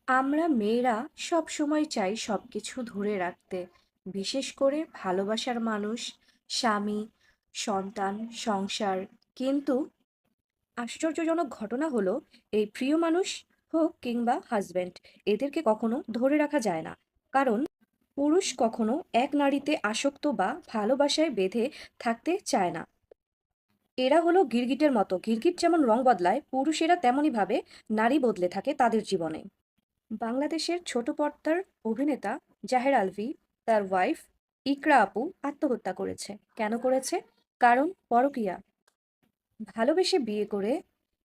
আমরা মেয়েরা সবসময় চাই সবকিছু ধরে রাখতে, বিশেষ করে ভালোবাসার মানুষ, স্বামী, সন্তান, সংসার। কিন্তু আশ্চর্যজনক ঘটনা হলো, এই প্রিয় মানুষ হোক কিংবা হাজবেন্ড, এদেরকে কখনো ধরে রাখা যায় না। কারণ পুরুষ কখনো এক নারীতে আসক্ত বা ভালোবাসায় বেঁধে থাকতে চায় না। এরা হলো গিরগিটের মতো, গিরগিট যেমন রং বদলায়, পুরুষেরা তেমনই ভাবে নারী বদলে থাকে তাদের জীবনে। বাংলাদেশের ছোট পর্দার অভিনেতা জাহের আলভী তার ওয়াইফ ইকরা আপু আত্মহত্যা করেছে। কেন করেছে? কারণ পরকীয়া। ভালোবেসে বিয়ে করে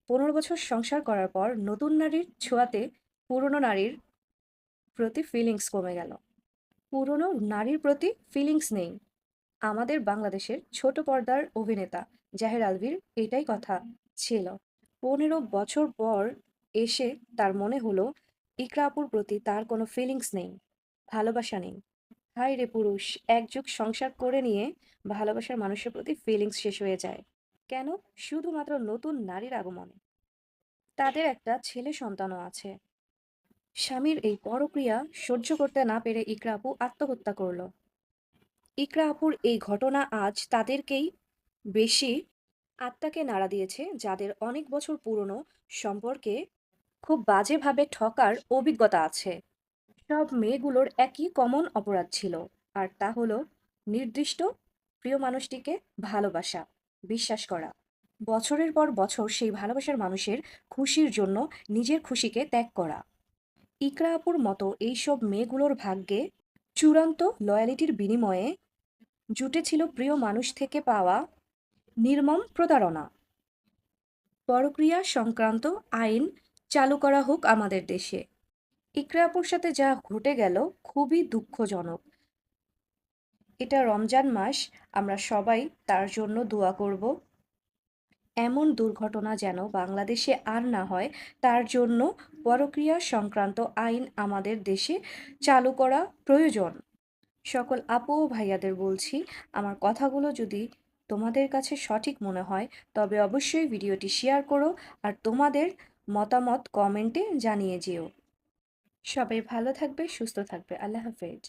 15 বছর সংসার করার পর নতুন নারীর ছোঁয়াতে পুরনো নারীর প্রতি ফিলিংস কমে গেল। পুরনো নারীর প্রতি ফিলিংস নেই। আমাদের বাংলাদেশের ছোট পর্দার অভিনেতা জাহের আলভীর এটাই কথা ছিল। 15 বছর পর এসে তার মনে হলো ইকরা আপুর প্রতি তার কোনো ফিলিংস নেই, ভালোবাসা নেই। হায় রে পুরুষ, এক যুগ সংসার করে নিয়ে ভালোবাসার মানুষের প্রতি ফিলিংস শেষ হয়ে যায় কেন? শুধুমাত্র নতুন নারীর আগমনে। তাদের একটা ছেলে সন্তানও আছে। স্বামীর এই পরক্রিয়া সহ্য করতে না পেরে ইকরা আপু আত্মহত্যা করলো। ইকরা আপুর এই ঘটনা আজ তাদেরকেই বেশি আত্মাকে নাড়া দিয়েছে, যাদের অনেক বছর পুরনো সম্পর্কে খুব বাজেভাবে ঠকার অভিজ্ঞতা আছে। সব মেয়েগুলোর একই কমন অপরাধ ছিল, আর তা হলো নির্দিষ্ট প্রিয় মানুষটিকে ভালোবাসা, বিশ্বাস করা। বছরের পর বছর সেই ভালোবাসার মানুষের খুশির জন্য নিজের খুশিকে ত্যাগ করা। ইকরা আপুর মতো এইসব মেয়েগুলোর ভাগ্যে চূড়ান্ত লয়ালিটির বিনিময়ে জুটেছিল প্রিয় মানুষ থেকে পাওয়া নির্মম প্রতারণা। পরক্রিয়া সংক্রান্ত আইন চালু করা হোক আমাদের দেশে। ইকরা আপুর সাথে যা ঘটে গেল খুবই দুঃখজনক। এটা রমজান মাস, আমরা সবাই তার জন্য দোয়া করব। এমন দুর্ঘটনা যেন বাংলাদেশে আর না হয়, তার জন্য পরক্রিয়া সংক্রান্ত আইন আমাদের দেশে চালু করা প্রয়োজন। সকল আপু ও ভাইয়াদের বলছি, আমার কথাগুলো যদি তোমাদের কাছে সঠিক মনে হয় তবে অবশ্যই ভিডিওটি শেয়ার করো, আর তোমাদের মতামত কমেন্টে জানিয়ে যেও। সবাই ভালো থাকবে, সুস্থ থাকবে। আল্লাহ হাফেজ।